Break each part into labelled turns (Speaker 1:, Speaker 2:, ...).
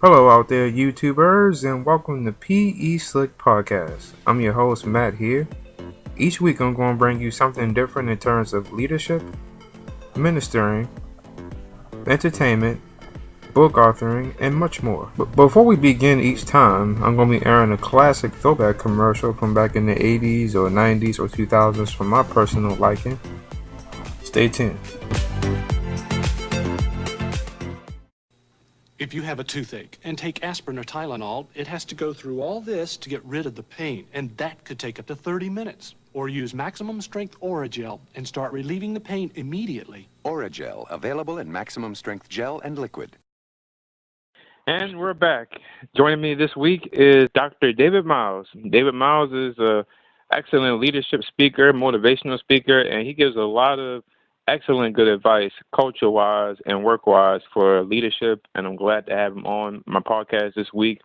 Speaker 1: Hello out there, YouTubers, and welcome to PE Slick Podcast. I'm your host, Matt here. Each week I'm going to bring you something different in terms of leadership, ministering, entertainment, book authoring, and much more. But before we begin each time, I'm going to be airing a classic throwback commercial from back in the 80s or 90s or 2000s for my personal liking. Stay tuned.
Speaker 2: If you have a toothache and take aspirin or Tylenol, it has to go through all this to get rid of the pain, and that could take up to 30 minutes. Or use maximum strength Oragel and start relieving the pain immediately.
Speaker 3: Oragel, available in maximum strength gel and liquid.
Speaker 1: And we're back. Joining me this week is Dr. David Miles. David Miles is an excellent leadership speaker, motivational speaker, and he gives a lot of excellent good advice, culture-wise and work-wise, for leadership, and I'm glad to have him on my podcast this week.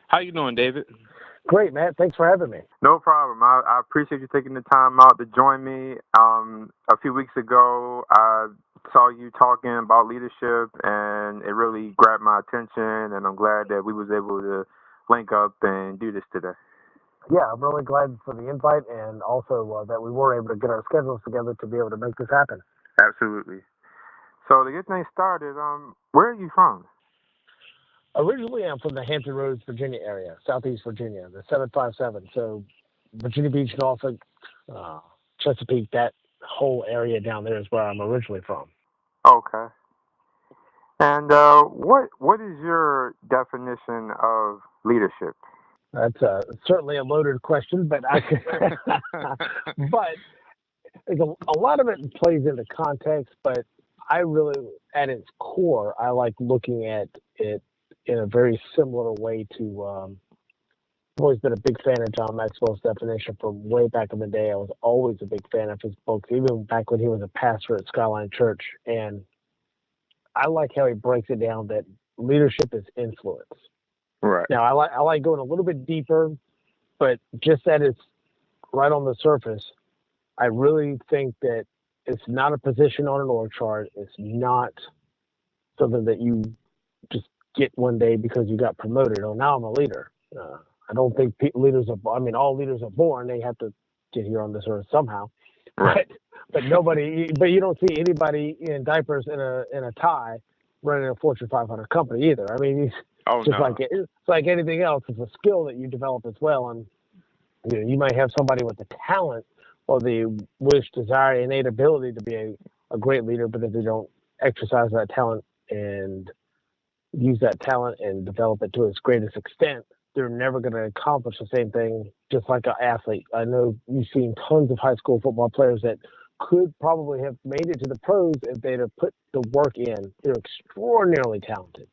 Speaker 1: How you doing, David?
Speaker 4: Great, Matt. Thanks for having me.
Speaker 1: No problem. I appreciate you taking the time out to join me. A few weeks ago, I saw you talking about leadership, and it really grabbed my attention, and I'm glad that we was able to link up and do this today.
Speaker 4: Yeah, I'm really glad for the invite, and also that we were able to get our schedules together to be able to make this happen.
Speaker 1: Absolutely. So to get things started, where are you from?
Speaker 4: Originally, I'm from the Hampton Roads, Virginia area, Southeast Virginia, the 757. So Virginia Beach, Norfolk, Chesapeake, that whole area down there is where I'm originally from.
Speaker 1: Okay. And what is your definition of leadership?
Speaker 4: That's certainly a loaded question, but but a lot of it plays into context. But I really, at its core, I like looking at it in a very similar way to. I've always been a big fan of John Maxwell's definition from way back in the day. I was always a big fan of his books, even back when he was a pastor at Skyline Church. And I like how he breaks it down that leadership is influence.
Speaker 1: Right.
Speaker 4: Now, I like going a little bit deeper, but just that it's right on the surface, I really think that it's not a position on an org chart. It's not something that you just get one day because you got promoted. Oh, now I'm a leader. I don't think leaders are. I mean, all leaders are born. They have to get here on this earth somehow.
Speaker 1: Right.
Speaker 4: But nobody. But you don't see anybody in diapers and a tie running a Fortune 500 company either. I mean, it's like anything else. It's a skill that you develop as well. And you might have somebody with the talent or the wish, desire, innate ability to be a great leader, but if they don't exercise that talent and use that talent and develop it to its greatest extent, they're never going to accomplish the same thing. Just like an athlete, I know you've seen tons of high school football players that could probably have made it to the pros if they'd have put the work in. They're extraordinarily talented,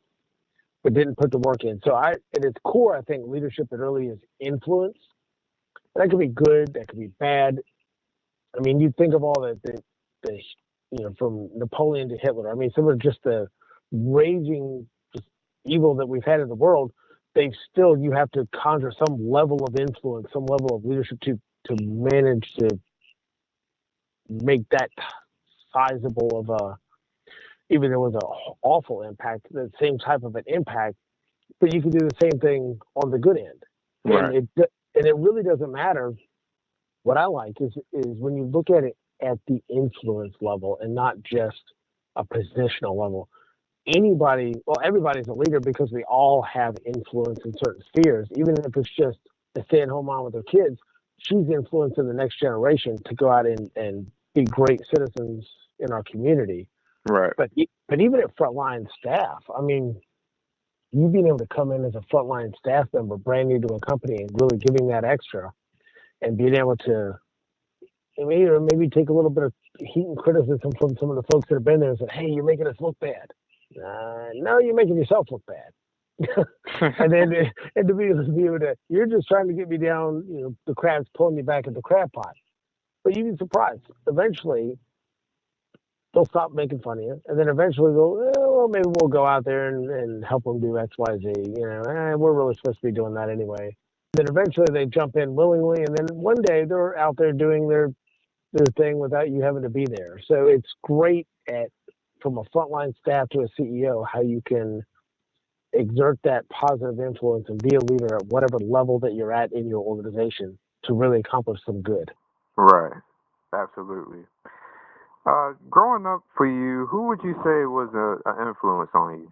Speaker 4: but didn't put the work in. So at its core, I think leadership at early is influence. That could be good, that could be bad. I mean, you think of all the from Napoleon to Hitler. I mean, some of just the raging just evil that we've had in the world. You have to conjure some level of influence, some level of leadership to manage to make that sizable of a, even though it was an awful impact, the same type of an impact, but you can do the same thing on the good end.
Speaker 1: Right.
Speaker 4: And it really doesn't matter. What I like is when you look at it at the influence level and not just a positional level. Everybody's a leader because we all have influence in certain spheres. Even if it's just a stay-at-home mom with her kids, she's influencing the next generation to go out and be great citizens in our community.
Speaker 1: Right.
Speaker 4: But even at frontline staff, I mean, you being able to come in as a frontline staff member, brand new to a company, and really giving that extra, and being able to maybe take a little bit of heat and criticism from some of the folks that have been there and said, "Hey, you're making us look bad." No, you're making yourself look bad. and to be able to, you're just trying to get me down. The crab's pulling me back in the crab pot. But you'd be surprised. Eventually, they'll stop making fun of you, and then eventually well, maybe we'll go out there and help them do X, Y, Z. We're really supposed to be doing that anyway. Then eventually they jump in willingly, and then one day they're out there doing their thing without you having to be there. So it's great from a frontline staff to a CEO how you can exert that positive influence and be a leader at whatever level that you're at in your organization to really accomplish some good.
Speaker 1: Right. Absolutely. Growing up for you, who would you say was an influence on you?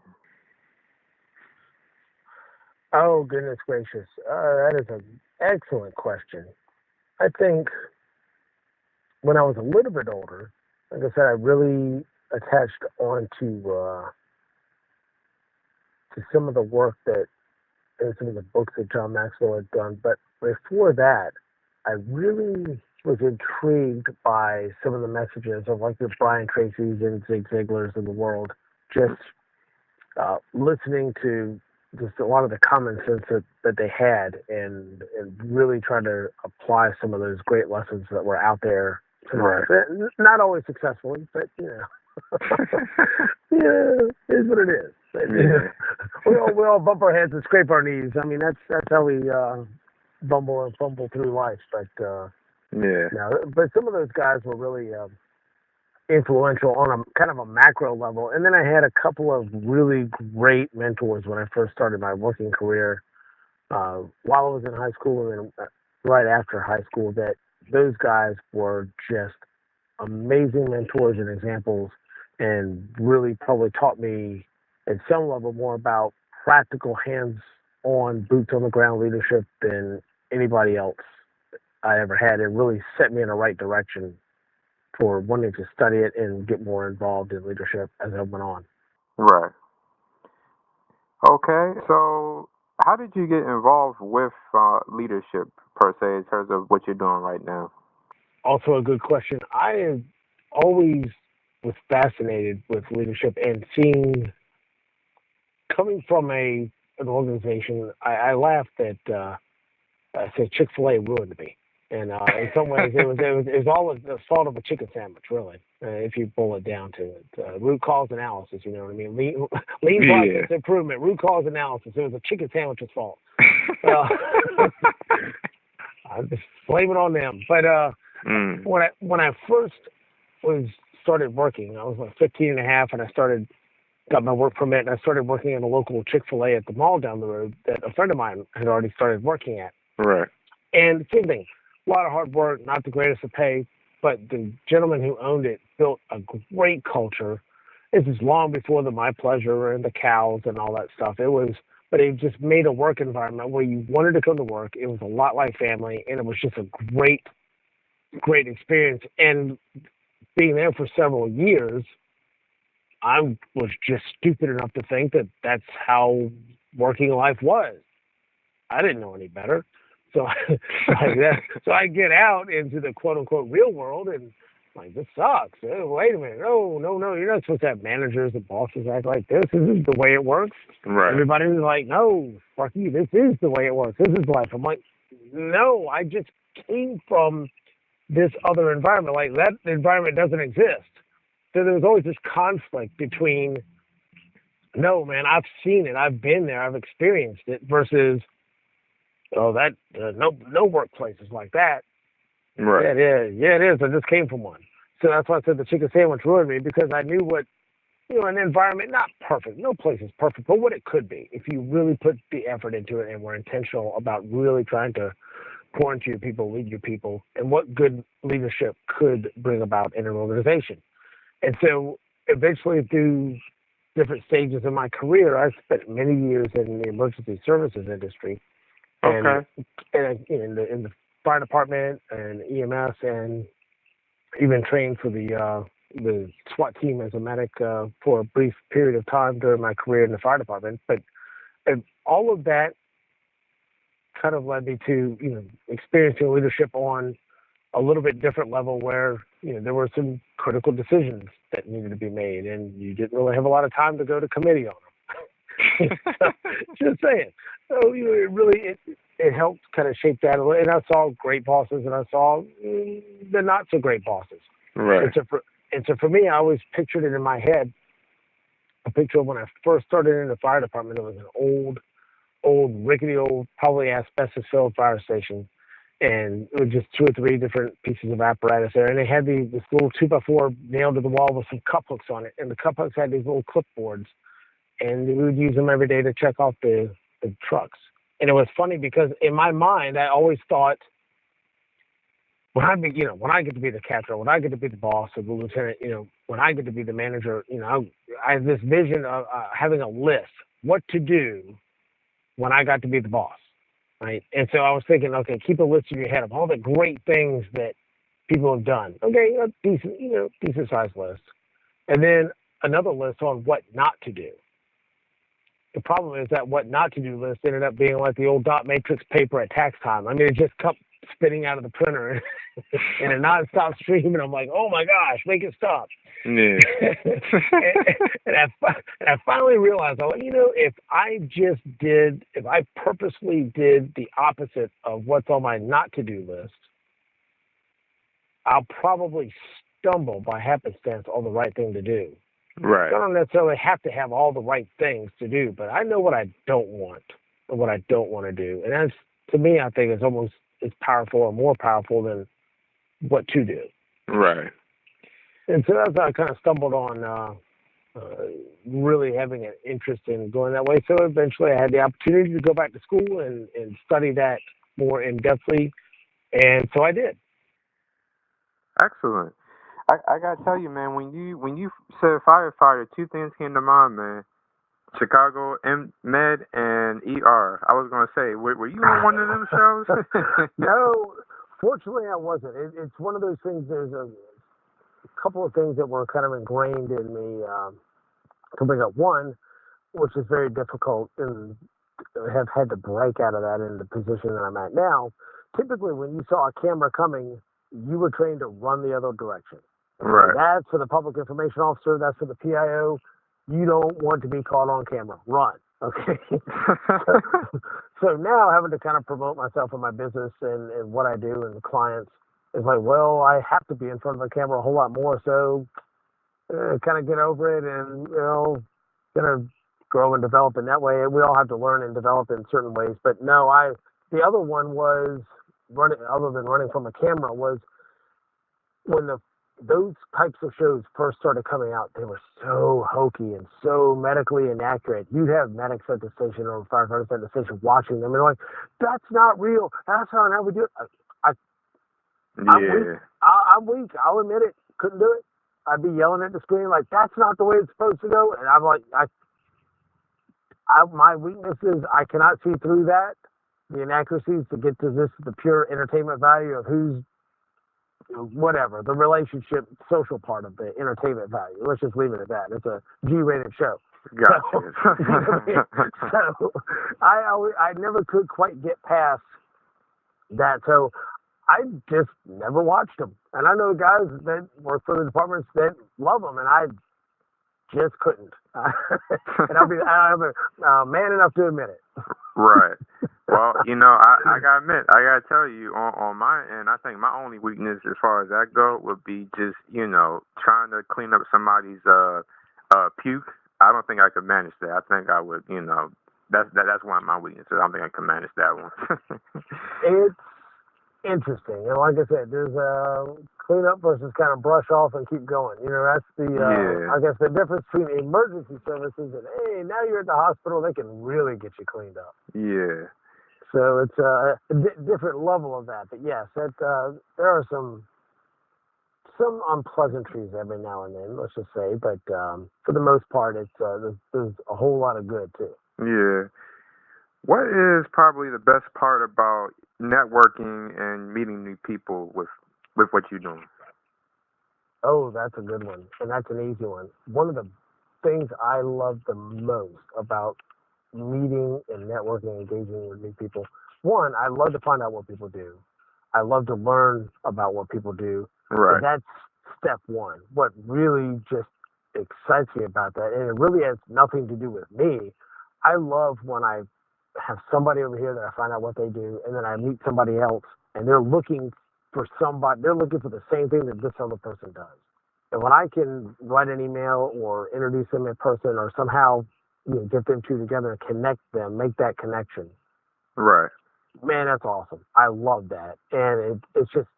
Speaker 4: Oh, goodness gracious. That is an excellent question. I think when I was a little bit older, like I said, I really attached on to some of the work that and some of the books that John Maxwell had done. But before that, I really was intrigued by some of the messages of like the Brian Tracy's and Zig Ziglar's of the world. Just listening to just a lot of the common sense that they had and really trying to apply some of those great lessons that were out there.
Speaker 1: Right.
Speaker 4: Not always successfully, but yeah, it is what it is. Yeah. we all bump our heads and scrape our knees. I mean, that's how we bumble and fumble through life. But but some of those guys were really influential on a kind of a macro level. And then I had a couple of really great mentors when I first started my working career while I was in high school and then right after high school. That those guys were just amazing mentors and examples, and really probably taught me at some level more about practical hands-on, boots-on-the-ground leadership than anybody else I ever had. It really set me in the right direction for wanting to study it and get more involved in leadership as I went on.
Speaker 1: Right. Okay, so how did you get involved with leadership, per se, in terms of what you're doing right now?
Speaker 4: Also a good question. I have always was fascinated with leadership and seeing, coming from an organization, I laughed that I said Chick-fil-A ruined me. And in some ways, it was all the fault of a chicken sandwich, really, if you boil it down to it. Root cause analysis, you know what I mean? Lean process improvement, root cause analysis. It was a chicken sandwich's fault. I just blame it on them. But when I first started working, I was like 15 and a half, and got my work permit, and I started working at a local Chick-fil-A at the mall down the road that a friend of mine had already started working at.
Speaker 1: Right.
Speaker 4: And same thing, a lot of hard work, not the greatest of pay, but the gentleman who owned it built a great culture. This is long before the My Pleasure and the cows and all that stuff. But it just made a work environment where you wanted to come to work. It was a lot like family, and it was just a great, great experience. And being there for several years, I was just stupid enough to think that that's how working life was. I didn't know any better. So I get out into the quote unquote real world and like, this sucks. Oh, wait a minute. No, you're not supposed to have managers and bosses act like this. This is the way it works.
Speaker 1: Right.
Speaker 4: Everybody was like, no, fuck you. This is the way it works. This is life. I'm like, no, I just came from this other environment. Like, that environment doesn't exist. So there was always this conflict between, no, man, I've seen it. I've been there. I've experienced it versus, no workplace is like that.
Speaker 1: Right.
Speaker 4: Yeah, it is. I just came from one. So that's why I said the chicken sandwich ruined me, because I knew what, an environment, not perfect. No place is perfect, but what it could be if you really put the effort into it and were intentional about really trying to pour into your people, lead your people, and what good leadership could bring about in an organization. And so eventually through different stages of my career, I spent many years in the emergency services industry. And in the fire department and EMS, and even trained for the SWAT team as a medic for a brief period of time during my career in the fire department. But all of that kind of led me to experiencing leadership on a little bit different level, where there were some critical decisions that needed to be made, and you didn't really have a lot of time to go to committee on them. Just saying. So it helped kind of shape that a little. And I saw great bosses, and I saw the not so great bosses.
Speaker 1: Right.
Speaker 4: And so for me, I always pictured it in my head. A picture of when I first started in the fire department. It was an old, rickety old, probably asbestos-filled fire station. And it was just 2 or 3 different pieces of apparatus there. And they had this little 2x4 nailed to the wall with some cup hooks on it. And the cup hooks had these little clipboards. and we would use them every day to check off the trucks. And it was funny because in my mind, I always thought, when I get to be the captain, when I get to be the boss or the lieutenant, when I get to be the manager, I have this vision of having a list, what to do when I got to be the boss, right? And so I was thinking, okay, keep a list in your head of all the great things that people have done. Okay, decent sized list. And then another list on what not to do. The problem is that what not to do list ended up being like the old dot matrix paper at tax time. I mean, it just kept spitting out of the printer in a nonstop stream, and I'm like, oh my gosh, make it stop.
Speaker 1: Yeah.
Speaker 4: and I finally realized, if I purposely did the opposite of what's on my not to do list, I'll probably stumble by happenstance on the right thing to do.
Speaker 1: Right.
Speaker 4: So I don't necessarily have to have all the right things to do, but I know what I don't want and what I don't want to do. And that's, to me, I think it's almost as powerful or more powerful than what to do.
Speaker 1: Right.
Speaker 4: And so that's how I kind of stumbled on really having an interest in going that way. So eventually I had the opportunity to go back to school and study that more in-depthly. And so I did.
Speaker 1: Excellent. I gotta tell you, man, when you said firefighter, two things came to mind, man. Chicago Med and ER. I was gonna say, were you on one of them shows?
Speaker 4: No, fortunately I wasn't. It's one of those things. There's a couple of things that were kind of ingrained in me. To bring up one, which is very difficult, and have had to break out of that in the position that I'm at now. Typically, when you saw a camera coming, you were trained to run the other direction.
Speaker 1: Right.
Speaker 4: That's for the public information officer. That's for the PIO. You don't want to be caught on camera. Run. Okay. so now having to kind of promote myself and my business and what I do and the clients is like, well, I have to be in front of the camera a whole lot more. So kind of get over it and, kind of grow and develop in that way. We all have to learn and develop in certain ways. But no, the other one was running, other than running from a camera, was when those types of shows first started coming out, they were so hokey and so medically inaccurate. You'd have medics at the station or firefighters at the station watching them, and they're like, that's not real. That's not how we do it. I'm weak. I'll admit it. Couldn't do it. I'd be yelling at the screen like, that's not the way it's supposed to go. And I'm like, my weakness is I cannot see through that, the inaccuracies, to get to the pure entertainment value of who's, whatever, the relationship, social part of the entertainment value. Let's just leave it at that. It's a G-rated show.
Speaker 1: Gotcha.
Speaker 4: So I never could quite get past that. So I just never watched them. And I know guys that work for the departments that love them, and I just couldn't. And I'm man enough to admit it.
Speaker 1: Right. Well, I gotta admit, I gotta tell you, on my end, I think my only weakness as far as that go would be just, trying to clean up somebody's puke. I don't think I could manage that. I think I would, that's one of my weaknesses. I don't think I can manage that one.
Speaker 4: It's interesting. And like I said, there's clean up versus kind of brush off and keep going. That's I guess the difference between emergency services and, hey, now you're at the hospital, they can really get you cleaned up.
Speaker 1: Yeah.
Speaker 4: So it's a different level of that. But yes, there are some unpleasantries every now and then, let's just say. But for the most part, it's there's a whole lot of good too.
Speaker 1: Yeah. What is probably the best part about networking and meeting new people with what you're doing?
Speaker 4: Oh, that's a good one, and that's an easy one. One of the things I love the most about meeting and networking and engaging with new people, one, I love to find out what people do. I love to learn about what people do.
Speaker 1: Right.
Speaker 4: So that's step one. What really just excites me about that, and it really has nothing to do with me, I love when I have somebody over here that I find out what they do, and then I meet somebody else, and they're looking for the same thing that this other person does. And when I can write an email or introduce them in person or somehow get them two together and connect them, make that connection.
Speaker 1: Right.
Speaker 4: Man, that's awesome. I love that. And it's just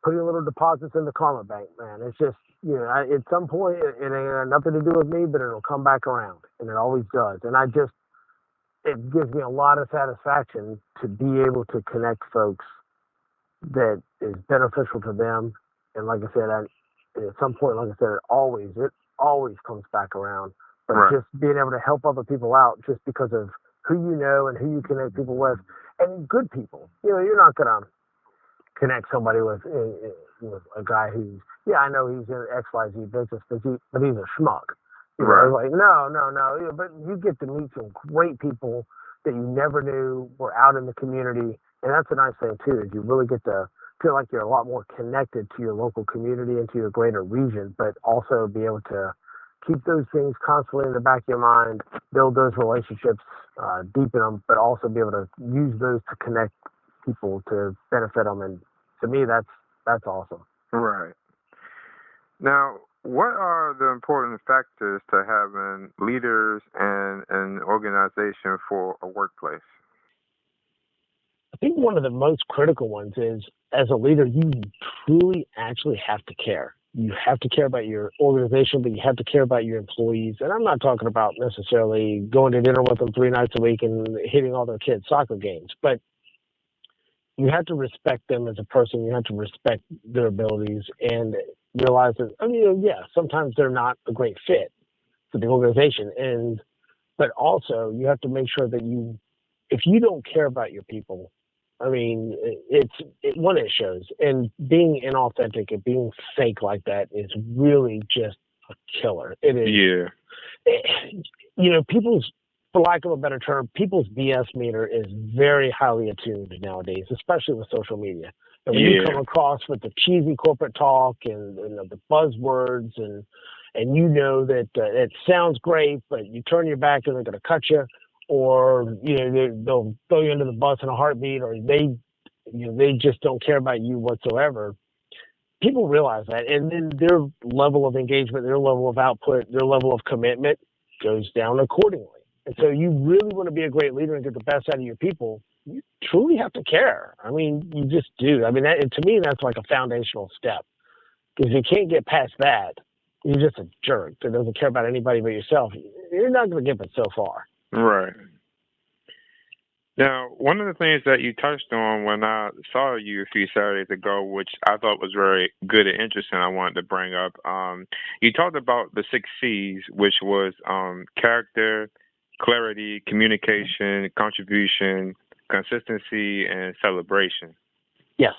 Speaker 4: putting little deposits in the karma bank, man. It's just at some point, it ain't got nothing to do with me, but it'll come back around, and it always does. And it gives me a lot of satisfaction to be able to connect folks that is beneficial to them. And like I said, at some point, like I said, it always comes back around. But
Speaker 1: Right.
Speaker 4: just being able to help other people out just because of who you know and who you connect people with, and good people. You're not gonna connect somebody with a guy who's, I know he's in XYZ business, but he's a schmuck.
Speaker 1: Right.
Speaker 4: Like no. But you get to meet some great people that you never knew were out in the community, and that's a nice thing too. Is you really get to feel like you're a lot more connected to your local community and to your greater region, but also be able to keep those things constantly in the back of your mind, build those relationships, deepen them, but also be able to use those to connect people to benefit them. And to me, that's awesome.
Speaker 1: Right. Now, what are the important factors to having leaders and an organization for a workplace?
Speaker 4: I think one of the most critical ones is, as a leader, you truly actually have to care. You have to care about your organization, but you have to care about your employees. And I'm not talking about necessarily going to dinner with them 3 nights a week and hitting all their kids' soccer games, but you have to respect them as a person. You have to respect their abilities and realize that, sometimes they're not a great fit for the organization. But also you have to make sure that if you don't care about your people, it shows. And being inauthentic and being fake like that is really just a killer. It is. Yeah. For lack of a better term, people's BS meter is very highly attuned nowadays, especially with social media. And when you come across with the cheesy corporate talk and the buzzwords and that it sounds great, but you turn your back and they're going to cut you, or they'll throw you under the bus in a heartbeat, or they just don't care about you whatsoever. People realize that, and then their level of engagement, their level of output, their level of commitment goes down accordingly. And so you really want to be a great leader and get the best out of your people, you truly have to care. You just do. To me, that's like a foundational step. Because if you can't get past that, you're just a jerk that doesn't care about anybody but yourself. You're not going to get it so far.
Speaker 1: Right. Now, one of the things that you touched on when I saw you a few Saturdays ago, which I thought was very good and interesting, I wanted to bring up, you talked about the 6 C's, which was character, clarity, communication, contribution, consistency, and celebration.
Speaker 4: Yes.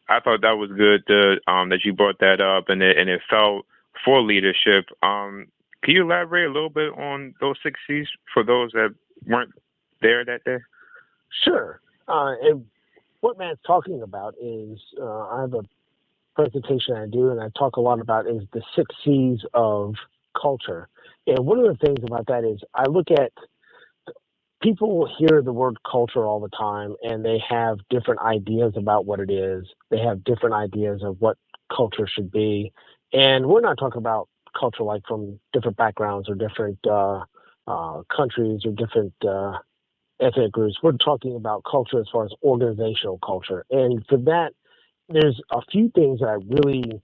Speaker 1: I thought that was good that you brought that up, and it felt for leadership. Can you elaborate a little bit on those 6 C's for those that weren't there that day?
Speaker 4: Sure. And what Matt's talking about is, I have a presentation I do, and I talk a lot about is the 6 C's of culture. And one of the things about that is I look at people hear the word culture all the time, and they have different ideas about what it is. They have different ideas of what culture should be. And we're not talking about culture like from different backgrounds or different countries or different ethnic groups. We're talking about culture as far as organizational culture. And for that, there's a few things that I really,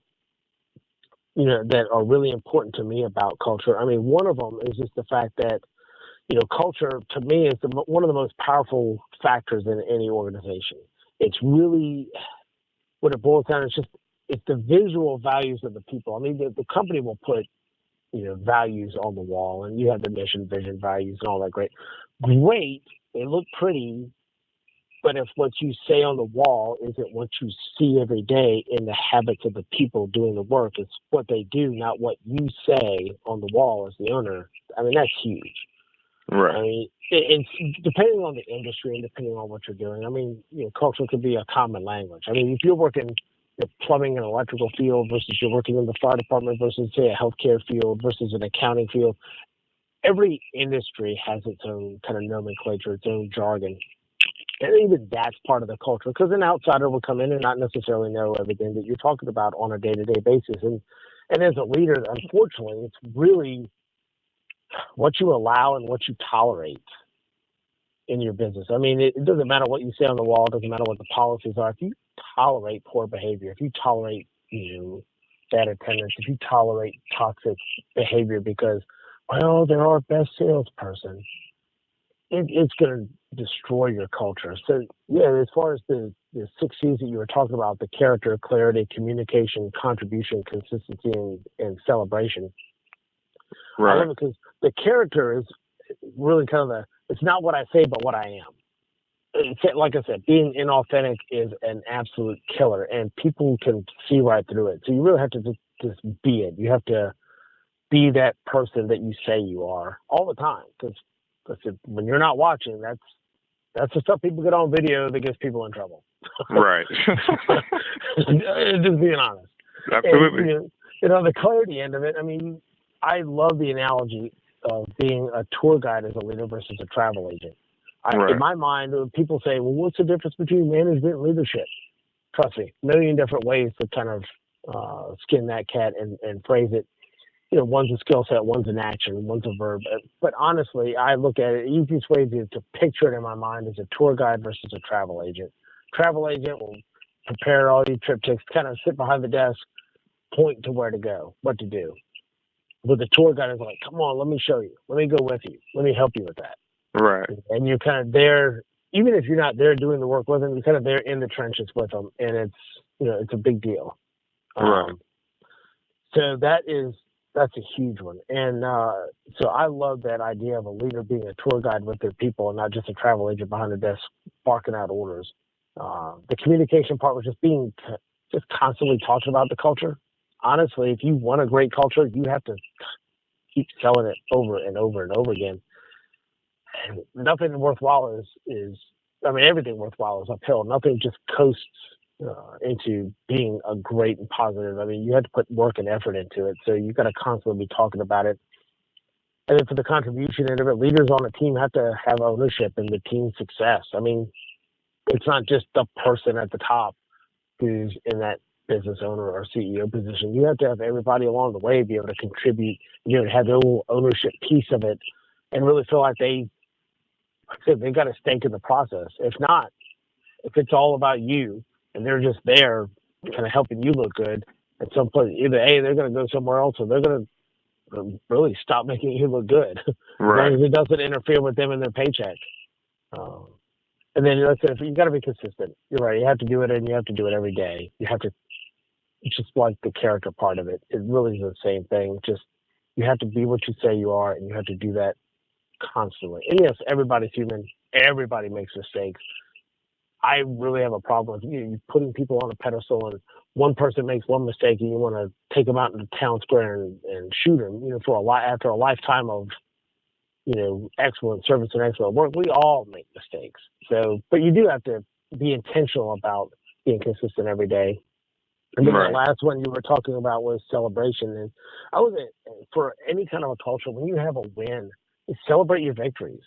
Speaker 4: that are really important to me about culture. One of them is just the fact that, culture to me is one of the most powerful factors in any organization. It's really what it boils down. It's the visual values of the people. The company will put, values on the wall, and you have the mission, vision, values, and all that. Great. They look pretty, but if what you say on the wall isn't what you see every day in the habits of the people doing the work, it's what they do, not what you say on the wall as the owner. That's huge.
Speaker 1: Right.
Speaker 4: It's depending on the industry and depending on what you're doing. Culture could be a common language. If you're working the plumbing and electrical field versus you're working in the fire department versus, say, a healthcare field versus an accounting field, every industry has its own kind of nomenclature, its own jargon. And even that's part of the culture, because an outsider will come in and not necessarily know everything that you're talking about on a day-to-day basis. And as a leader, unfortunately, it's really what you allow and what you tolerate in your business. It doesn't matter what you say on the wall. It doesn't matter what the policies are. If you tolerate poor behavior, if you tolerate bad attendance, if you tolerate toxic behavior because, well, they're our best salesperson, it's going to destroy your culture. So, yeah, as far as the 6 C's that you were talking about, the character, clarity, communication, contribution, consistency, and celebration.
Speaker 1: Right.
Speaker 4: Because the character is really kind of it's not what I say, but what I am. It's, like I said, being inauthentic is an absolute killer, and people can see right through it. So you really have to just be it. You have to be that person that you say you are all the time. Because when you're not watching, that's the stuff people get on video that gets people in trouble.
Speaker 1: Right.
Speaker 4: Just being honest.
Speaker 1: Absolutely.
Speaker 4: And, the clarity end of it, I mean, I love the analogy of being a tour guide as a leader versus a travel agent.
Speaker 1: Right.
Speaker 4: In my mind, when people say, well, what's the difference between management and leadership? Trust me, a million different ways to kind of skin that cat and phrase it. One's a skill set, one's an action, one's a verb. But honestly, I look at it, the easiest way to picture it in my mind is a tour guide versus a travel agent. Travel agent will prepare all your trip tickets, kind of sit behind the desk, point to where to go, what to do. But the tour guide is like, come on, let me show you. Let me go with you. Let me help you with that.
Speaker 1: Right.
Speaker 4: And you're kind of there, even if you're not there doing the work with them, you're kind of there in the trenches with them. And it's a big deal.
Speaker 1: Right.
Speaker 4: So that's a huge one. And so I love that idea of a leader being a tour guide with their people and not just a travel agent behind the desk barking out orders. The communication part was just constantly talking about the culture. Honestly, if you want a great culture, you have to keep selling it over and over and over again. And nothing worthwhile everything worthwhile is uphill. Nothing just coasts into being a great and positive. I mean, you have to put work and effort into it. So you've got to constantly be talking about it. And then for the contribution end of it, leaders on a team have to have ownership in the team's success. I mean, it's not just the person at the top who's in that business owner or CEO position. You have to have everybody along the way be able to contribute, have their little ownership piece of it and really feel like they got a stake in the process. If not, if it's all about you and they're just there kind of helping you look good at some point, either A, they're going to go somewhere else or they're going to really stop making you look good.
Speaker 1: Right.
Speaker 4: As long as it doesn't interfere with them and their paycheck. And then like I said, you got to be consistent. You're right. You have to do it and you have to do it every day. You have to, it's just like the character part of it. It really is the same thing. Just, you have to be what you say you are and you have to do that constantly. And yes, everybody's human. Everybody makes mistakes. I really have a problem with you putting people on a pedestal and one person makes one mistake and you want to take them out into the town square and shoot them, after a lifetime of, excellent service and excellent work. We all make mistakes. So, but you do have to be intentional about being consistent every day. And then
Speaker 1: right.
Speaker 4: The last one you were talking about was celebration. And I was for any kind of a culture, when you have a win, celebrate your victories.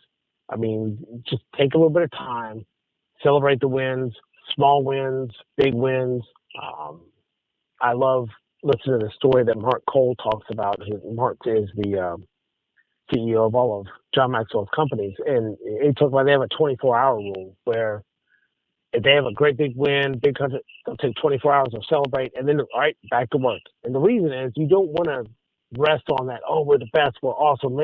Speaker 4: I mean, just take a little bit of time, celebrate the wins, small wins, big wins. I love listening to the story that Mark Cole talks about. Mark is the CEO of all of John Maxwell's companies, and he talks about they have a 24-hour rule where if they have a great big win, big country, they'll take 24 hours to celebrate, and then, all right, back to work. And the reason is you don't want to rest on that, oh, we're the best, we're awesome,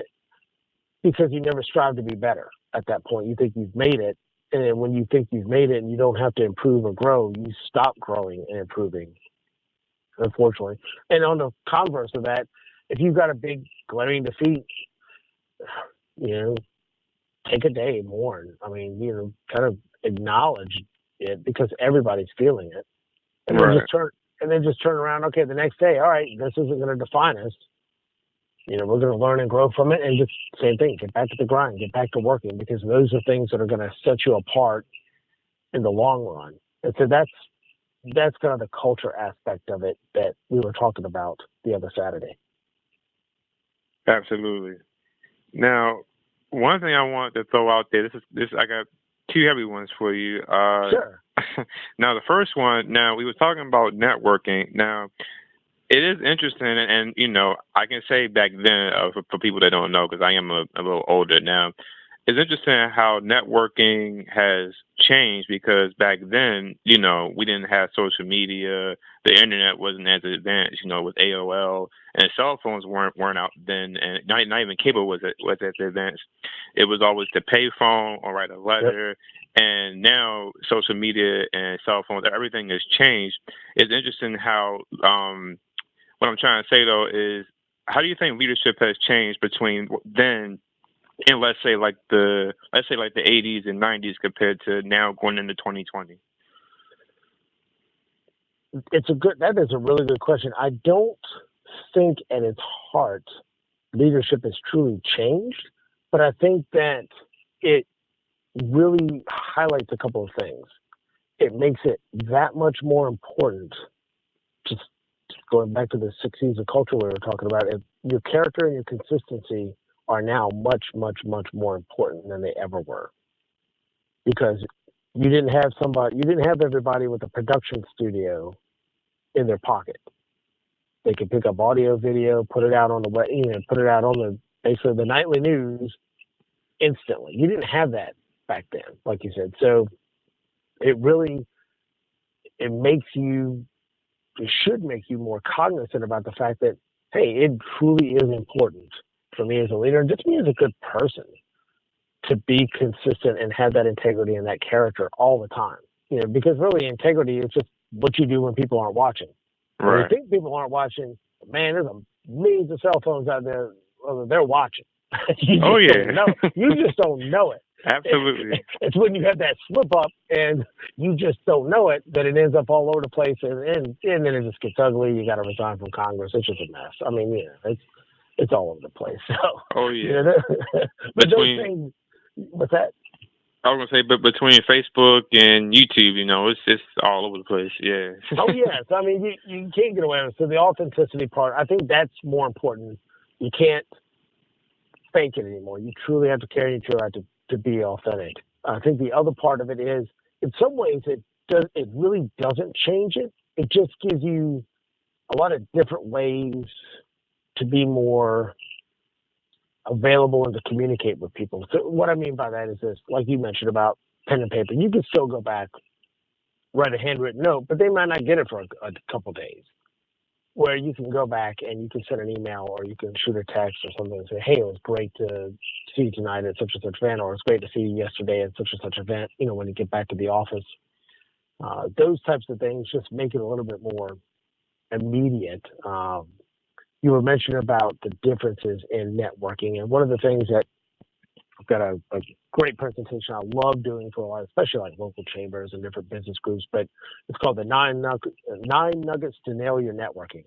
Speaker 4: because you never strive to be better at that point. You think you've made it, and then when you think you've made it and you don't have to improve or grow, you stop growing and improving, unfortunately. And on the converse of that, if you've got a big glaring defeat, take a day, mourn. I mean, kind of acknowledge it because everybody's feeling it. And
Speaker 1: right.
Speaker 4: then just turn around, okay, the next day, all right, this isn't going to define us. We're going to learn and grow from it, and just same thing, get back to the grind, get back to working, because those are things that are going to set you apart in the long run. And so that's kind of the culture aspect of it that we were talking about the other Saturday.
Speaker 1: Absolutely. Now, one thing I want to throw out there, this I got two heavy ones for you.
Speaker 4: Sure.
Speaker 1: Now, the first one, we were talking about networking. Now, it is interesting, and I can say back then, for people that don't know, because I am a little older now, it's interesting how networking has changed because back then, we didn't have social media, the internet wasn't as advanced, with AOL, and cell phones weren't out then, and not even cable was as advanced. It was always the payphone or write a letter, and now social media and cell phones, everything has changed. It's interesting how what I'm trying to say though is, how do you think leadership has changed between then and let's say like the 80s and 90s compared to now going into 2020?
Speaker 4: That is a really good question. I don't think at its heart leadership has truly changed, but I think that it really highlights a couple of things. It makes it that much more important. Just going back to the 6 C's of culture we were talking about, your character and your consistency are now much, much, much more important than they ever were. Because you didn't have everybody with a production studio in their pocket. They could pick up audio, video, put it out on the web, put it out on basically the nightly news instantly. You didn't have that back then, like you said. So it should make you more cognizant about the fact that, hey, it truly is important for me as a leader, and just me as a good person, to be consistent and have that integrity and that character all the time. Because really integrity is just what you do when people aren't watching.
Speaker 1: Right.
Speaker 4: When you think people aren't watching, man, there's millions of cell phones out there. They're watching. You just don't know it.
Speaker 1: Absolutely.
Speaker 4: It's when you have that slip up and you just don't know it that it ends up all over the place, and then it just gets ugly. You got to resign from Congress. It's just a mess. I mean, it's all over the place. So, but those things. What's that?
Speaker 1: I was gonna say, but between Facebook and YouTube, it's all over the place. Yeah.
Speaker 4: Oh yes, I mean you can't get away with it. So the authenticity part, I think that's more important. You can't fake it anymore. You truly have to carry it out to be authentic. I think the other part of it is, in some ways, it really doesn't change it. It just gives you a lot of different ways to be more available and to communicate with people. So what I mean by that is this, like you mentioned about pen and paper, you can still go back, write a handwritten note, but they might not get it for a couple days. Where you can go back and you can send an email or you can shoot a text or something and say, hey, it was great to see you tonight at such and such event, or it's great to see you yesterday at such and such event, when you get back to the office. Those types of things just make it a little bit more immediate. You were mentioning about the differences in networking, and one of the things that I've got a great presentation I love doing for a lot, especially like local chambers and different business groups, but it's called the 9 Nuggets to Nail Your Networking.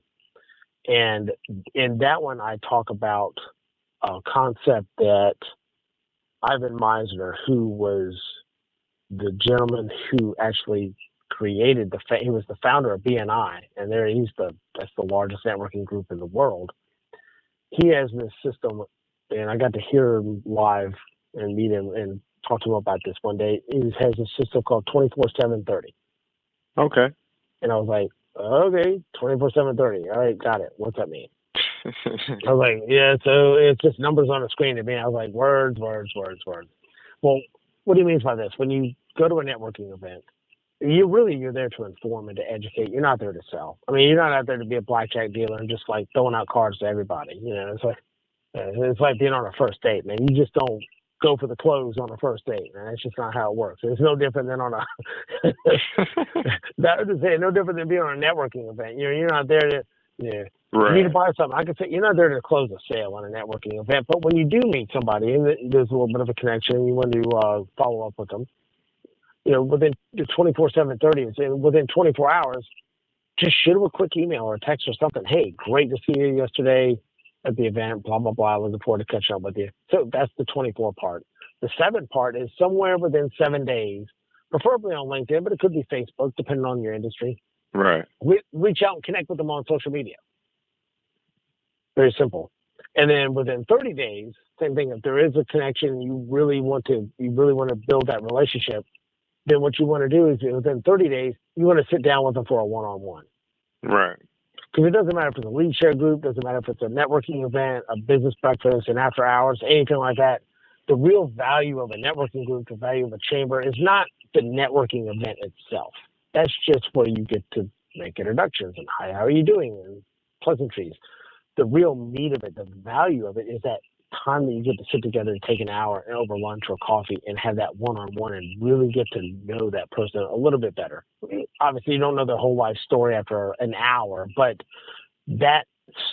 Speaker 4: And in that one, I talk about a concept that Ivan Misner, who was the gentleman who actually created he was the founder of BNI, and that's the largest networking group in the world. He has this system, and I got to hear him live and meet him and talk to him about this one day. He has a system called 24/7/30.
Speaker 1: Okay.
Speaker 4: And I was like, okay, 24/7/30. All right, got it. What's that mean? I was like, yeah, so it's just numbers on a screen to me. I was like, words. Well, what do you mean by this? When you go to a networking event, you're there to inform and to educate. You're not there to sell. I mean, you're not out there to be a blackjack dealer and just like throwing out cards to everybody. It's like being on a first date, man. You just don't go for the clothes on a first date, man. That's just not how it works. It's no different than on no different than being on a networking event. You're not there to,
Speaker 1: right.
Speaker 4: You need to buy something. I could say you're not there to close a sale on a networking event, but when you do meet somebody and there's a little bit of a connection, you want to follow up with them. Within 24/7/30, and within 24 hours, just shoot them a quick email or a text or something. Hey, great to see you yesterday at the event, blah, blah, blah. Looking forward to catching up with you. So that's the 24 part. The 7 part is somewhere within 7 days, preferably on LinkedIn, but it could be Facebook, depending on your industry.
Speaker 1: Right.
Speaker 4: Reach out and connect with them on social media. Very simple. And then within 30 days, same thing. If there is a connection, you really want to build that relationship, then what you want to do is within 30 days, you want to sit down with them for a one-on-one.
Speaker 1: Right.
Speaker 4: Because it doesn't matter if it's a lead share group, doesn't matter if it's a networking event, a business breakfast, an after hours, anything like that. the real value of a networking group, the value of a chamber, is not the networking event itself. That's just where you get to make introductions and hi, how are you doing, and pleasantries. The real meat of it, the value of it, is that time that you get to sit together and take an hour and over lunch or coffee and have that one-on-one and really get to know that person a little bit better. Obviously, you don't know their whole life story after an hour, but that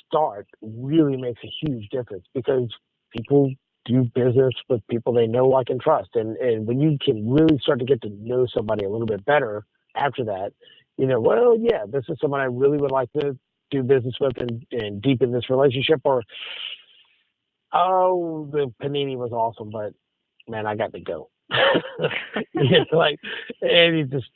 Speaker 4: start really makes a huge difference because people do business with people they know, like, and trust. And when you can really start to get to know somebody a little bit better after that, well, yeah, this is someone I really would like to do business with and deepen this relationship, or, oh, the panini was awesome, but man, I got to go. It's like, and you just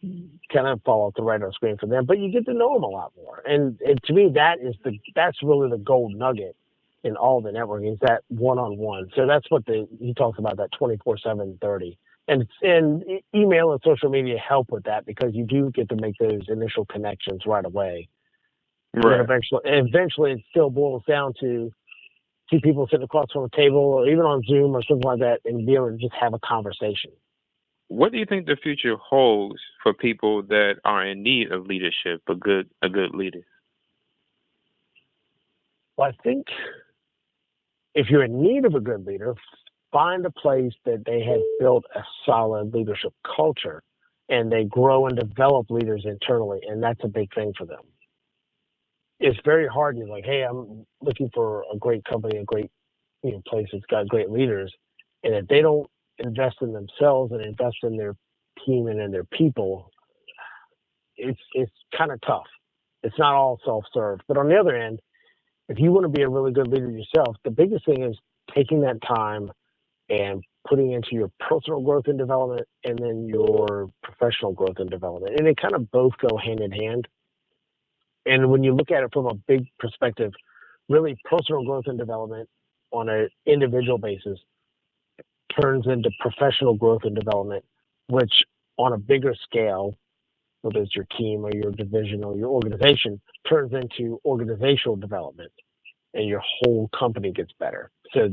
Speaker 4: kind of fall off the radar screen for them, but you get to know them a lot more. And to me, that's really the gold nugget in all the networking, is that one-on-one. So that's what he talks about, that 24/7/30. And email and social media help with that because you do get to make those initial connections right away.
Speaker 1: Right.
Speaker 4: And eventually it still boils down to two people sitting across from a table or even on Zoom or something like that and be able to just have a conversation.
Speaker 1: What do you think the future holds for people that are in need of leadership, a good leader?
Speaker 4: Well, I think if you're in need of a good leader, find a place that they have built a solid leadership culture and they grow and develop leaders internally, and that's a big thing for them. It's very hard. You're like, hey, I'm looking for a great company, a great place that's got great leaders. And if they don't invest in themselves and invest in their team and in their people, it's kind of tough. It's not all self-serve. But on the other end, if you want to be a really good leader yourself, the biggest thing is taking that time and putting into your personal growth and development and then your professional growth and development. And they kind of both go hand in hand. And when you look at it from a big perspective, really personal growth and development on an individual basis turns into professional growth and development, which on a bigger scale, whether it's your team or your division or your organization, turns into organizational development and your whole company gets better. So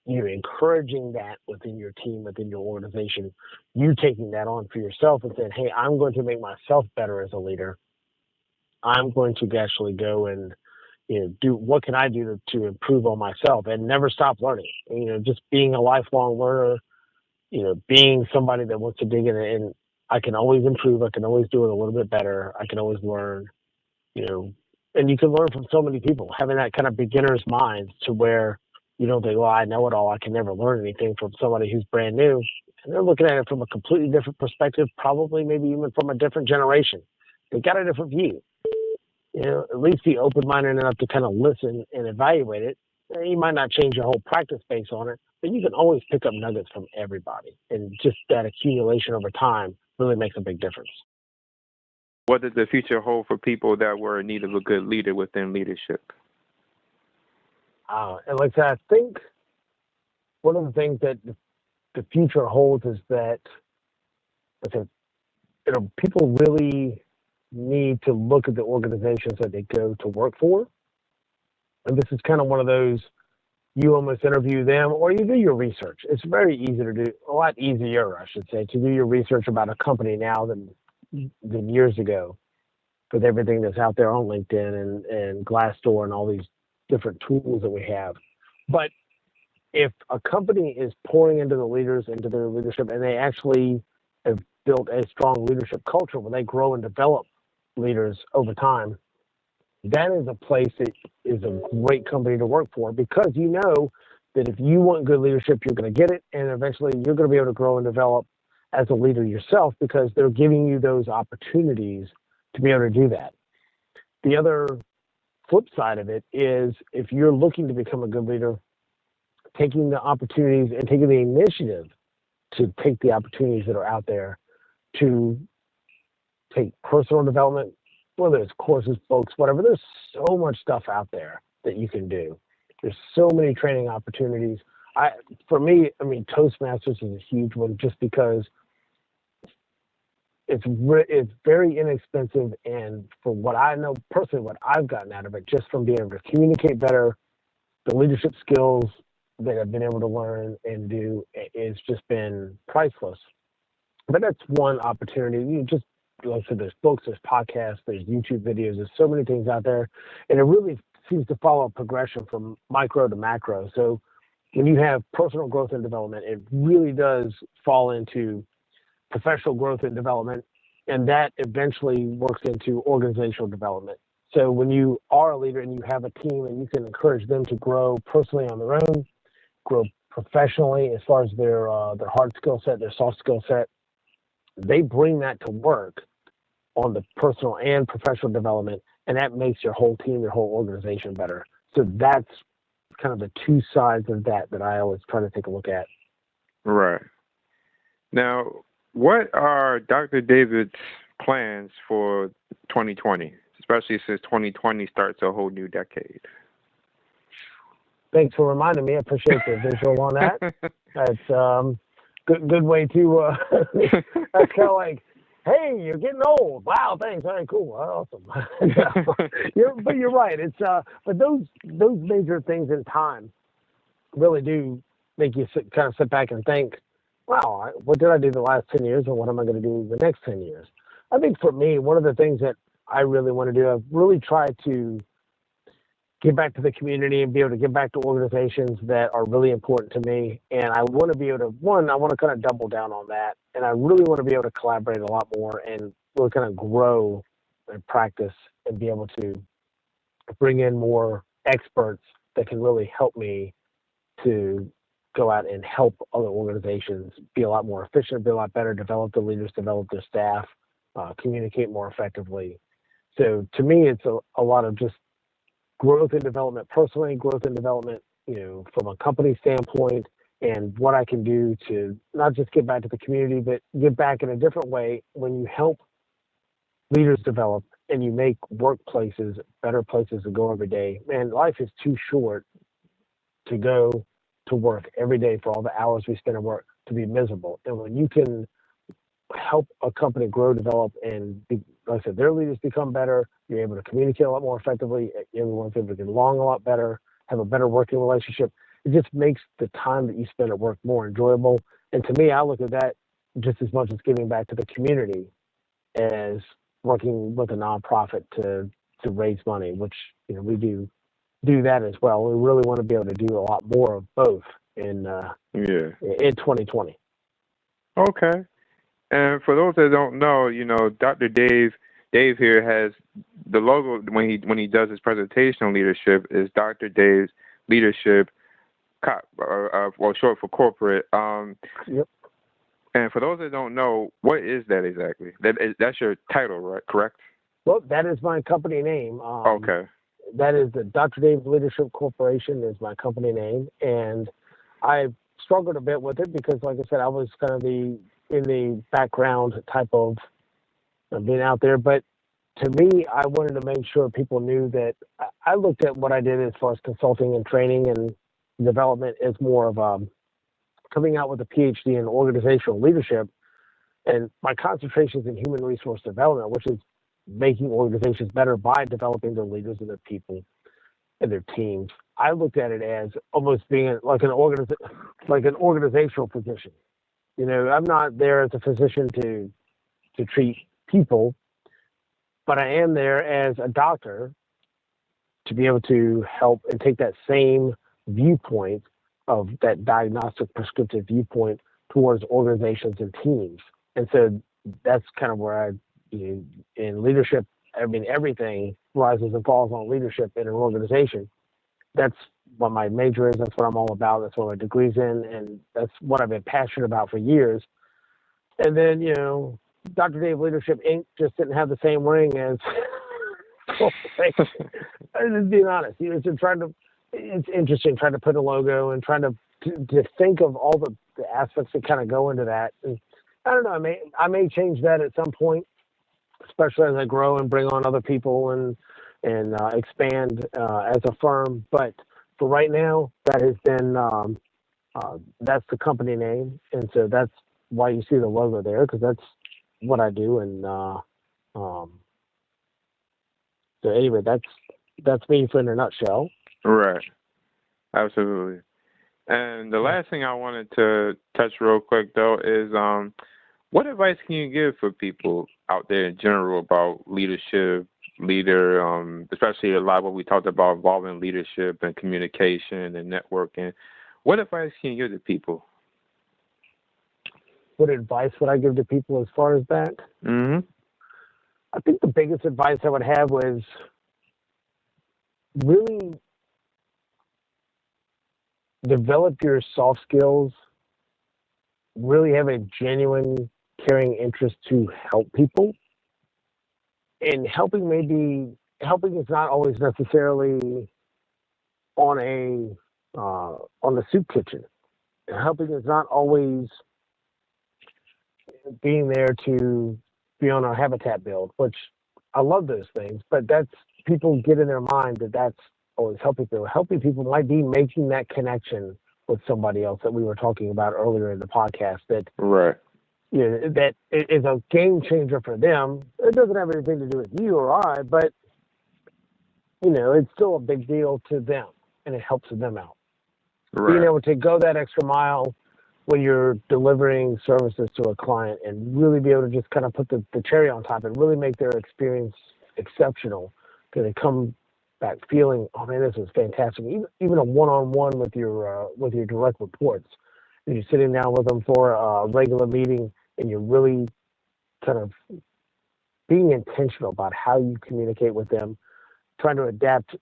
Speaker 4: you're encouraging that within your team, within your organization, you taking that on for yourself and saying, hey, I'm going to make myself better as a leader. I'm going to actually go and do what can I do to improve on myself and never stop learning. Just being a lifelong learner, being somebody that wants to dig in and I can always improve. I can always do it a little bit better. I can always learn, and you can learn from so many people, having that kind of beginner's mind to where you don't think, well, I know it all. I can never learn anything from somebody who's brand new. And they're looking at it from a completely different perspective, probably maybe even from a different generation. They got a different view. At least be open-minded enough to kind of listen and evaluate it. You might not change your whole practice base on it, but you can always pick up nuggets from everybody. And just that accumulation over time really makes a big difference.
Speaker 1: What does the future hold for people that were in need of a good leader within leadership?
Speaker 4: And like I said, I think one of the things that the future holds is that people really need to look at the organizations that they go to work for. And this is kind of one of those, you almost interview them or you do your research. It's very easy to do, a lot easier, I should say, to do your research about a company now than years ago with everything that's out there on LinkedIn and Glassdoor and all these different tools that we have. But if a company is pouring into the leaders, into their leadership, and they actually have built a strong leadership culture where they grow and develop leaders over time, that is a place that is a great company to work for, because you know that if you want good leadership, you're going to get it, and eventually you're going to be able to grow and develop as a leader yourself because they're giving you those opportunities to be able to do that. The other flip side of it is if you're looking to become a good leader, taking the opportunities and taking the initiative to take the opportunities that are out there to take personal development, whether it's courses, books, whatever. There's so much stuff out there that you can do. There's so many training opportunities. For me, Toastmasters is a huge one just because it's very inexpensive, and for what I know personally, what I've gotten out of it, just from being able to communicate better, the leadership skills, that I've been able to learn and do is just been priceless. But that's one opportunity. You just, like I said, there's books, there's podcasts, there's YouTube videos, there's so many things out there. And it really seems to follow a progression from micro to macro. So when you have personal growth and development, it really does fall into professional growth and development, and that eventually works into organizational development. So when you are a leader and you have a team and you can encourage them to grow personally on their own, grow professionally as far as their hard skill set, their soft skill set, they bring that to work on the personal and professional development, and that makes your whole team, your whole organization better. So that's kind of the two sides of that I always try to take a look at.
Speaker 1: Right. Now, what are Dr. David's plans for 2020, especially since 2020 starts a whole new decade?
Speaker 4: Thanks for reminding me. I appreciate the visual on that. That's good way to. That's kind of like, hey, you're getting old. Wow, thanks. All right, cool. Awesome. But you're right. It's but those major things in time really do make you kind of sit back and think, wow, what did I do the last 10 years and what am I going to do the next 10 years? I think for me, one of the things that I really want to do, I've really tried to give back to the community and be able to give back to organizations that are really important to me. And I want to be able to, I want to kind of double down on that. And I really want to be able to collaborate a lot more and really kind of grow and practice and be able to bring in more experts that can really help me to go out and help other organizations be a lot more efficient, be a lot better, develop the leaders, develop their staff, communicate more effectively. So to me, it's a lot of just growth and development personally, growth and development, from a company standpoint, and what I can do to not just give back to the community, but give back in a different way. When you help leaders develop and you make workplaces better places to go every day, man, life is too short to go to work every day for all the hours we spend at work to be miserable. And when you can help a company grow, develop, and like I said, their leaders become better, you're able to communicate a lot more effectively, everyone's able to get along a lot better, have a better working relationship. It just makes the time that you spend at work more enjoyable. And to me, I look at that just as much as giving back to the community as working with a nonprofit to raise money, which we do that as well. We really want to be able to do a lot more of both in 2020.
Speaker 1: Okay. And for those that don't know, Dr. Dave here has the logo when he does his presentation on leadership is Dr. Dave's Leadership, short for corporate.
Speaker 4: Yep.
Speaker 1: And for those that don't know, what is that exactly? That's your title, right? Correct?
Speaker 4: Well, that is my company name.
Speaker 1: Okay.
Speaker 4: That is the Dr. Dave Leadership Corporation is my company name, and I struggled a bit with it because, like I said, I was kind of in the background type of being out there. But to me, I wanted to make sure people knew that I looked at what I did as far as consulting and training and development as more of coming out with a PhD in organizational leadership, and my concentration is in human resource development, which is making organizations better by developing their leaders and their people and their teams. I looked at it as almost being like an organizational physician. I'm not there as a physician to treat people, but I am there as a doctor to be able to help and take that same viewpoint of that diagnostic prescriptive viewpoint towards organizations and teams. And so that's kind of where in leadership, everything rises and falls on leadership in an organization. That's what my major is. That's what I'm all about. That's what my degree's in. And that's what I've been passionate about for years. And then, Dr. Dave Leadership Inc. just didn't have the same ring as, I'm just being honest. It's interesting trying to put a logo and trying to think of all the aspects that kind of go into that. And I don't know, I may change that at some point, especially as I grow and bring on other people and expand as a firm. But for right now, that has been that's the company name, and so that's why you see the logo there, because that's what I do. And so anyway, that's me in a nutshell.
Speaker 1: Right. Absolutely. And the last thing I wanted to touch real quick, though, is what advice can you give for people out there in general about leadership, especially a lot of what we talked about involving leadership and communication and networking? What advice can you give to people?
Speaker 4: What advice would I give to people as far as that?
Speaker 1: Mm-hmm.
Speaker 4: I think the biggest advice I would have was really develop your soft skills, really have a genuine, caring interest to help people. And helping is not always necessarily on the soup kitchen. Helping is not always being there to be on a habitat build, which I love those things, but people get in their mind that's always helping people. Helping people might be making that connection with somebody else that we were talking about earlier in the podcast that that is a game changer for them. It doesn't have anything to do with you or I, but it's still a big deal to them and it helps them out. Right. Being able to go that extra mile when you're delivering services to a client and really be able to just kind of put the cherry on top and really make their experience exceptional, because they come back feeling, oh man, this is fantastic. Even a one-on-one with your direct reports, and you're sitting down with them for a regular meeting, and you're really kind of being intentional about how you communicate with them, trying to adapt.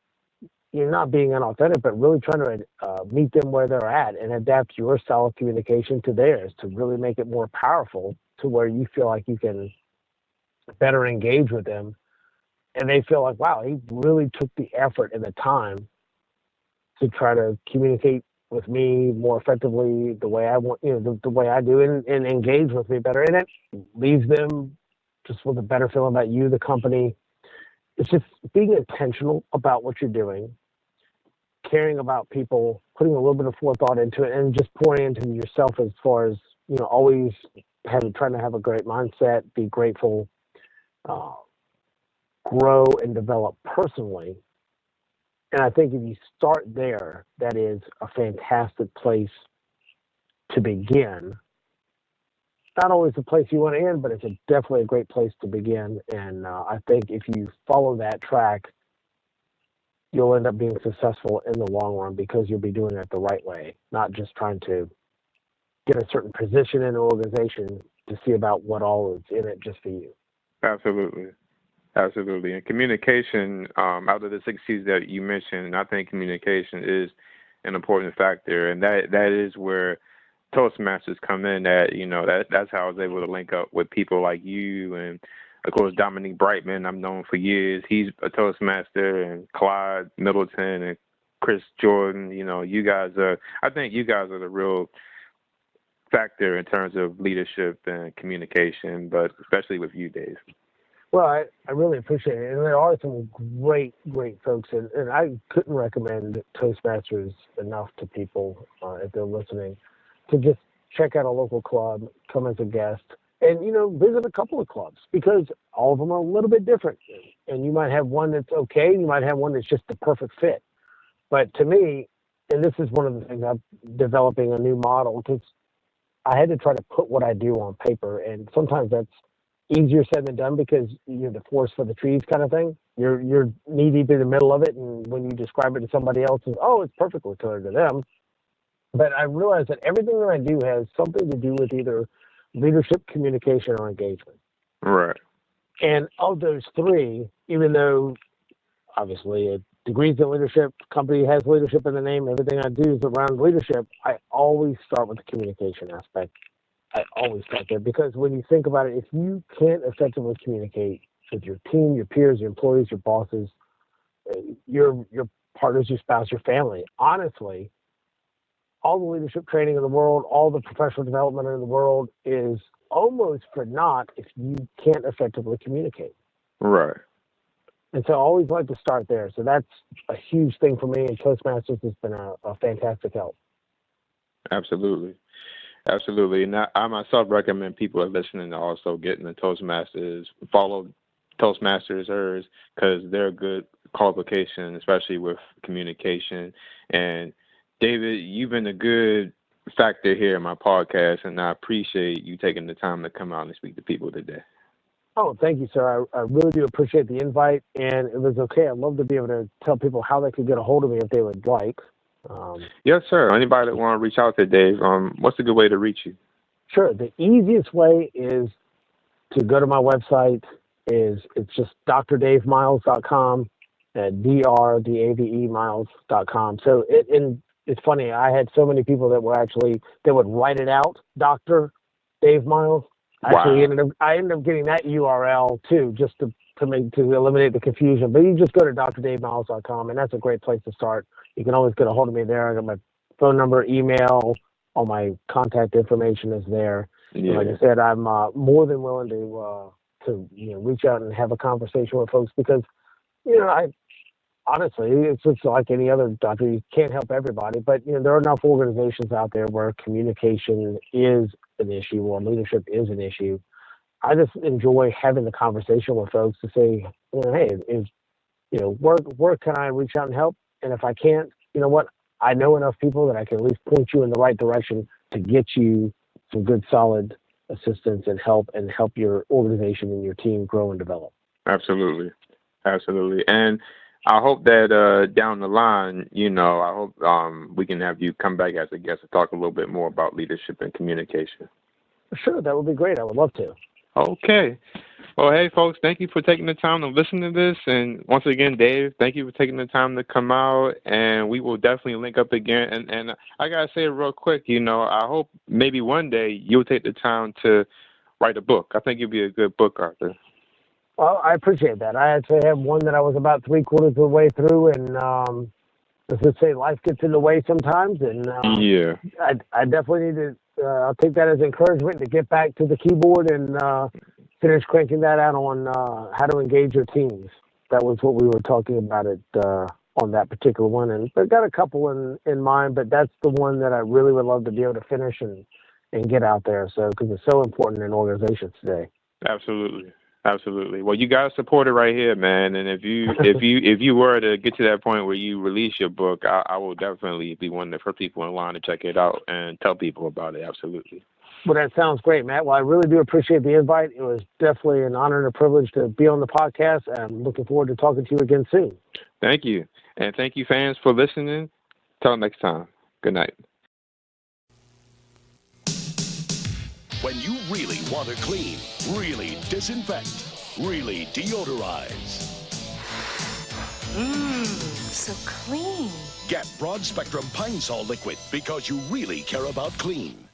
Speaker 4: You're not being unauthentic, but really trying to meet them where they're at and adapt your style of communication to theirs to really make it more powerful to where you feel like you can better engage with them. And they feel like, wow, he really took the effort and the time to try to communicate with me more effectively the way I want, the way I do, and engage with me better. And it leaves them just with a better feeling about you, the company. It's just being intentional about what you're doing, caring about people, putting a little bit of forethought into it, and just pouring into yourself as far as, always trying to have a great mindset, be grateful, grow and develop personally. And I think if you start there, that is a fantastic place to begin. Not always the place you want to end, but it's definitely a great place to begin. And I think if you follow that track, you'll end up being successful in the long run because you'll be doing it the right way, not just trying to get a certain position in an organization to see about what all is in it just for you.
Speaker 1: Absolutely. Absolutely. And communication, out of the 6 C's that you mentioned, I think communication is an important factor. And that is where Toastmasters come in. That's how I was able to link up with people like you. And, of course, Dominique Brightman, I've known for years. He's a Toastmaster. And Clyde Middleton and Chris Jordan, I think you guys are the real factor in terms of leadership and communication, but especially with you, Dave.
Speaker 4: Well, I really appreciate it. And there are some great, great folks. And I couldn't recommend Toastmasters enough to people if they're listening to just check out a local club, come as a guest, and, visit a couple of clubs because all of them are a little bit different. And you might have one that's okay. You might have one that's just the perfect fit. But to me, and this is one of the things I'm developing a new model because I had to try to put what I do on paper. And sometimes that's easier said than done because you're the forest for the trees kind of thing. You're knee deep in the middle of it, and when you describe it to somebody else, it's perfectly clear to them. But I realized that everything that I do has something to do with either leadership, communication, or engagement.
Speaker 1: Right.
Speaker 4: And of those three, even though obviously a degrees in leadership, company has leadership in the name, everything I do is around leadership, I always start with the communication aspect. I always start there because when you think about it, if you can't effectively communicate with your team, your peers, your employees, your bosses, your partners, your spouse, your family, honestly, all the leadership training in the world, all the professional development in the world is almost for naught if you can't effectively communicate.
Speaker 1: Right.
Speaker 4: And so I always like to start there. So that's a huge thing for me, and Toastmasters has been a fantastic help.
Speaker 1: Absolutely. Absolutely. And I myself recommend people are listening to also getting the Toastmasters, follow Toastmasters because they're a good qualification, especially with communication. And David, you've been a good factor here in my podcast, and I appreciate you taking the time to come out and speak to people today.
Speaker 4: Oh, thank you, sir. I really do appreciate the invite, and it was okay. I'd love to be able to tell people how they could get a hold of me if they would like.
Speaker 1: Yes, sir. Anybody that want to reach out to Dave, what's a good way to reach you?
Speaker 4: Sure. The easiest way is to go to my website. It's just drdavemiles.com, drdavemiles.com. So it's funny. I had so many people that would write it out, Dr. Dave Miles. Actually, I ended up getting that URL too, just to eliminate the confusion. But you just go to drdavemiles.com, and that's a great place to start. You can always get a hold of me there. I got my phone number, email, all my contact information is there. Yeah. Like I said, I'm more than willing to reach out and have a conversation with folks because I honestly, it's just like any other doctor. You can't help everybody, but there are enough organizations out there where communication is an issue or leadership is an issue. I just enjoy having the conversation with folks to say, hey, where can I reach out and help? And if I can't, you know what? I know enough people that I can at least point you in the right direction to get you some good, solid assistance and help your organization and your team grow and develop.
Speaker 1: Absolutely. And I hope that down the line, I hope we can have you come back as a guest to talk a little bit more about leadership and communication.
Speaker 4: Sure, that would be great. I would love to.
Speaker 1: Okay. Well, hey, folks, thank you for taking the time to listen to this. And once again, Dave, thank you for taking the time to come out. And we will definitely link up again. And I got to say it real quick, I hope maybe one day you'll take the time to write a book. I think you'll be a good book author.
Speaker 4: Well, I appreciate that. I actually have one that I was about 3/4 of the way through. And let's just say life gets in the way sometimes. And I definitely need to, I'll take that as encouragement to get back to the keyboard and finish cranking that out on how to engage your teams. That was what we were talking about on that particular one. And I've got a couple in mind, but that's the one that I really would love to be able to finish and get out there. So, because it's so important in organizations today.
Speaker 1: Absolutely. Well, you got to support it right here, man. And if you were to get to that point where you release your book, I will definitely be one of the first people in line to check it out and tell people about it. Absolutely.
Speaker 4: Well, that sounds great, Matt. Well, I really do appreciate the invite. It was definitely an honor and a privilege to be on the podcast. I'm looking forward to talking to you again soon.
Speaker 1: Thank you. And thank you, fans, for listening. Till next time. Good night.
Speaker 5: When you really want to clean, really disinfect, really deodorize.
Speaker 6: So clean.
Speaker 5: Get Broad Spectrum Pine Sol Liquid because you really care about clean.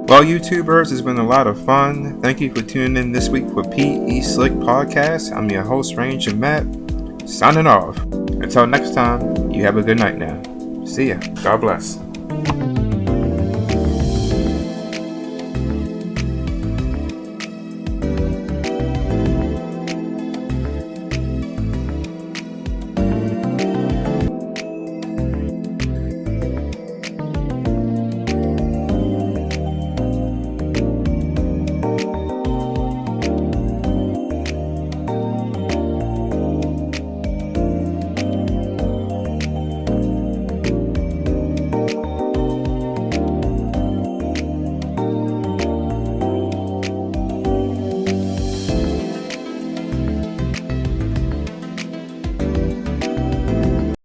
Speaker 1: Well, YouTubers, it's been a lot of fun. Thank you for tuning in this week for PE Slick Podcast. I'm your host, Ranger Matt, signing off. Until next time, you have a good night now. See ya. God bless.